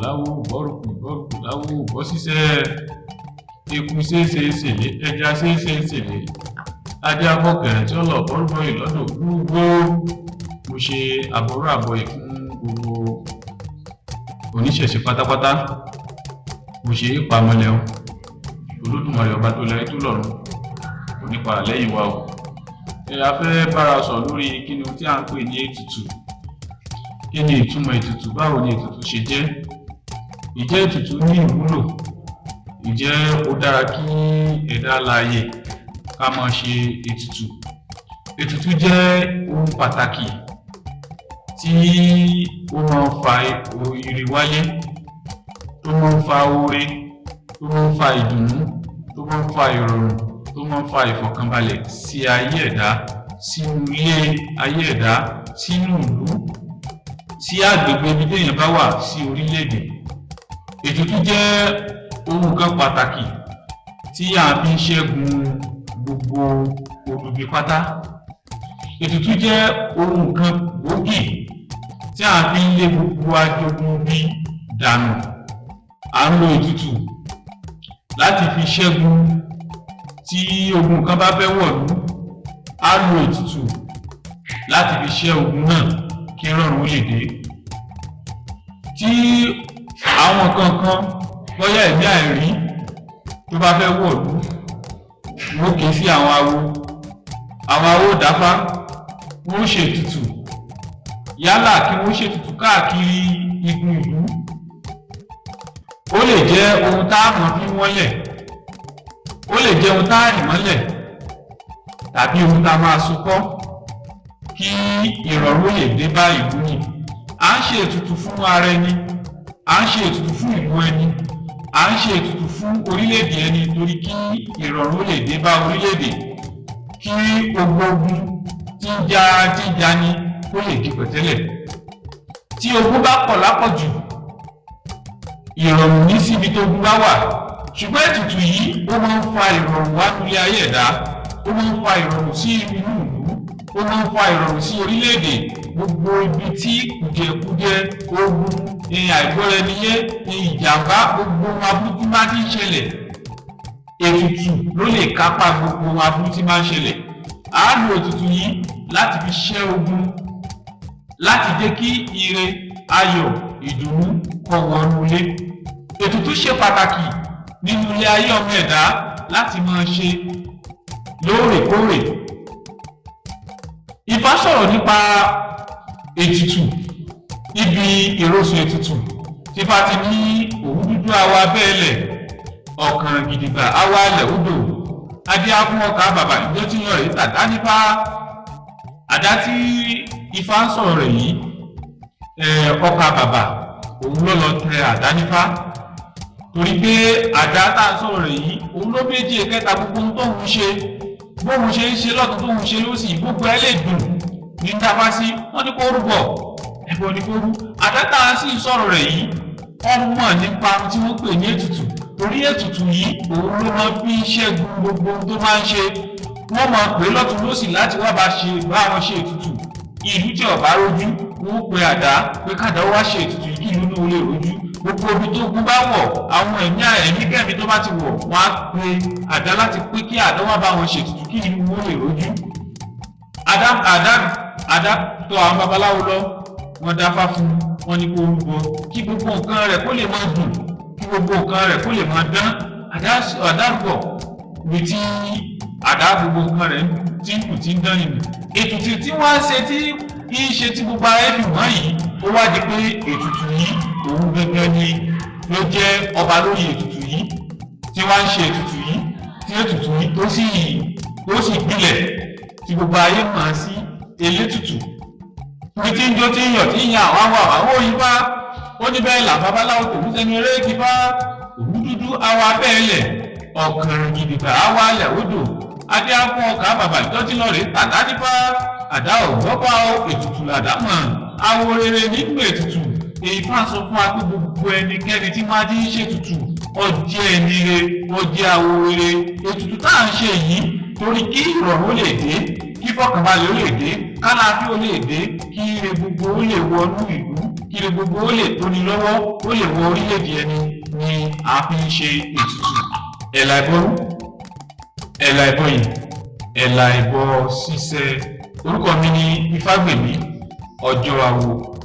láwó bọ́rùkù láwó bọ́ síṣẹ́ eku ṣeéṣe ṣèlé ẹja ṣeéṣe ṣèlé ajé afọkẹrẹ tí ó lọ bọ́rùbọ́ ìlọ́dọ̀ gbogbo mo ṣe àbọ̀rọ̀ àbọ̀yè fún gbogbo oníṣẹ̀ṣe pátápátá mo ṣe é pamọ́lẹ̀ o Olódùmarè ọba tó lẹ́yìn tó lọ́run kò nípa lẹ́yìn wa o. A fẹ́ bára sọ lórí kí ni tí a ń pè ní ètùtù. Kí ni ìtumọ̀ ètùtù? Báwo ni ètùtù ṣe jẹ́? Ìjẹ́ ètùtù ní ìwúlò? Ìjẹ́ ó dára kí ẹ̀dá alààyè ká máa ṣe ètùtù? Ètùtù jẹ́ ohun pàtàkì tí ó máa ń fa ire wáyé, tó máa ń fa oore, tó máa ń fa ìdùnnú, tó máa ń fa ìrọ̀rùn, tó máa ń fa ìfọ̀kànbalẹ̀ sí ayé ẹ̀dá, sínú ilé ayé ẹ̀dá, sínú ìlú, sí agbègbè ibi téèyàn bá wà, sí orílẹ̀-èdè. Ètùtù jẹ́ ohun kan pàtàkì tí a fi ń ṣẹ́gun gbogbo òdùbí pátá. Ètùtù jẹ́ ohun kan gbòógì tí a fi ń lé gbogbo ajogun bí dànù. À ń lo ètùtù láti fi ṣẹ́gun. Tí ogun kan bá fẹ́ wọ̀lú, á lo ètùtù láti fi ṣẹ́ ogun náà kí rọrùn lè dé. Tí àwọn kankan bóyá ẹ̀mí àìrí tó bá fẹ́ wọ̀lú, wọ́n ké sí àwọn awo dáfá, wọ́n ṣe ètùtù yálà kí wọ́n ṣe ètùtù káàkiri igun ìlú. Ó lè jẹ́ ohun táwọn fi wọ́nlẹ̀, ó lè jẹ́ ohun táàrí mọ́lẹ̀, tàbí ohun tá máa sopọ́ kí ìrọ̀rùn lè dé bá ìlú ni. À ń ṣe ètùtù fún ara ẹni, à ń ṣe ètùtù fún ìlú ẹni, à ń ṣe ètùtù fún orílẹ̀-èdè ẹni torí kí ìrọ̀rùn lè dé bá orílẹ̀-èdè, kí ogun tí ń jà ní kó lè di pẹ̀tẹ́lẹ̀. Tí ogun bá pọ̀ lápọ̀jù, ìrọ̀rùn ní síbi tó ogun bá wà. Ṣùgbọ́n ètùtù yìí ó máa ń fa ìrọ̀rùn wá nílé ayé ẹ̀dá, ó máa ń fa ìrọ̀rùn sí inú ìlú, ó máa ń fa ìrọ̀rùn sí orílẹ̀-èdè. Gbogbo ibi tí kùjẹkùjẹ, ogun, àìgbọ́ra-ẹni-yé, ìjàmbá, gbogbo aburú tí máa ń ṣẹlẹ̀, ètùtù ló lè kápá gbogbo aburú tí máa ń ṣẹlẹ̀. À á lo ètùtù yìí láti fi ṣẹ́ ogun, láti jẹ́ kí ire, ayọ̀, ìdùnnú kó wọnú ilé. Ètùtù ṣe pàtàkì nínú ilé ayé ọmọ ẹ̀dá láti máa ṣe lóòrèkóòrè. Ifá sọ̀rọ̀ nípa ètùtù níbi ìrosùn ètùtù. Tífá ti ní òwú dúdú awa bẹ́ẹ̀lẹ̀, ọ̀kàn gidigba awa ilẹ̀ odò. Adé á fún ọkà bàbà ìjọ tí yan rẹ̀ tàdá nífá. Àdá tí Ifá ń sọ̀rọ̀ rẹ̀ yìí, ọkà bàbà òun ló lọ tẹ àdá nífá. Torí pé àdá tá a sọ̀rọ̀ rẹ̀ yìí, òun ló méjì ẹ̀kẹta gbogbo ohun tóun ṣe, bóun ṣe ń ṣe lọ́tún tóun ṣe lósì, gbogbo ẹ lè dùn ní dáfá sí. Wọ́n ní kó rúbọ, ẹbọ ní kó rú. Àdá tá a sì sọ̀rọ̀ rẹ̀ yìí, wọ́n mọ̀ nípa ohun tí wọ́n pè ní ètùtù. Torí ètùtù yìí òun ló máa fi ń ṣẹ́gun gbogbo ohun tó máa ń ṣe. Wọ́n máa pè lọ́tún lósì láti wá bá wọn ṣe ètùtù. Ìlú tí ọ̀bá rójú, wọ́n pe àdá pé kàdá wá ṣe ètùtù yìí kí ìlú náà lè rójú. Gbogbo ibi tó gún bá wọ̀, àwọn ẹ̀mí kẹ́mi tó bá ti wọ̀, wọ́n á pe àdá láti pé kí àdá wá bá wọn ṣe ètùtù kí ìlú wọn lè rójú. Àdá tọ̀ àwọn babaláwo lọ, wọ́n dáfá fún, wọ́n ní kó rúbọ kí gbogbo nǹkan rẹ̀ kó lè máa dùn, kí gbogbo nǹkan rẹ̀ kó lè máa dán. Àdá rúbọ ibi tí àdá gbogbo nǹkan rẹ̀ tí ń kù tí ń dán nínú. Ètùtù tí wọ́n á ṣe tí kì í ṣe tí gbogbo ara fi wọ́n yìí, ó wá di pé ètùtù yìí òun gẹ́gẹ́ ni ló jẹ́ ọba lórí ètùtù yìí, tí wọ́n ń ṣe ètùtù yìí, tí ètùtù yìí tó sì gbilẹ̀ tí gbogbo ayé mọ̀ sí elétùtù. Ibi tí ń jó tí ń yọ̀ tí ń yan àwọn òyìnbá, ó ní bẹ́ẹ̀ là babaláwo tòun sẹ́ni eré kí bá òwú dúdú awa bẹ́ẹ̀lẹ̀, ọ̀kàn gidigba awa ilẹ̀ odò. Adé á fún ọkà bàbà ìjọ́tí lọ rèé tàdá nípa àdá ògbọ́pá ètùtù làdámọ̀. Awo rere nínú ètùtù. Èyí fà sọ fún wa pé gbogbo ẹnikẹ́ni tí máa ń ṣètùtù ọjẹ́ ẹni re, ọjẹ́ awo rere. Ètùtù tá à ń ṣe yìí torí kí ìrọ̀rùn lè dé, kí fọkànbalẹ̀ ó lè dé, kálàáfíà ó lè dé, kí ire gbogbo ó lè wọnú ìlú, kí ni gbogbo ó lè tóni lọ́wọ́ ó lè wọ orílẹ̀-èdè ẹni ni a fi ń ṣe ètùtù. ẹ̀là ìbọrú, ẹ̀là ìbọyìn, ẹ̀là ìbọ ṣíṣẹ. Orúkọ mi ni Fágbèmí ọjọ́ àwò.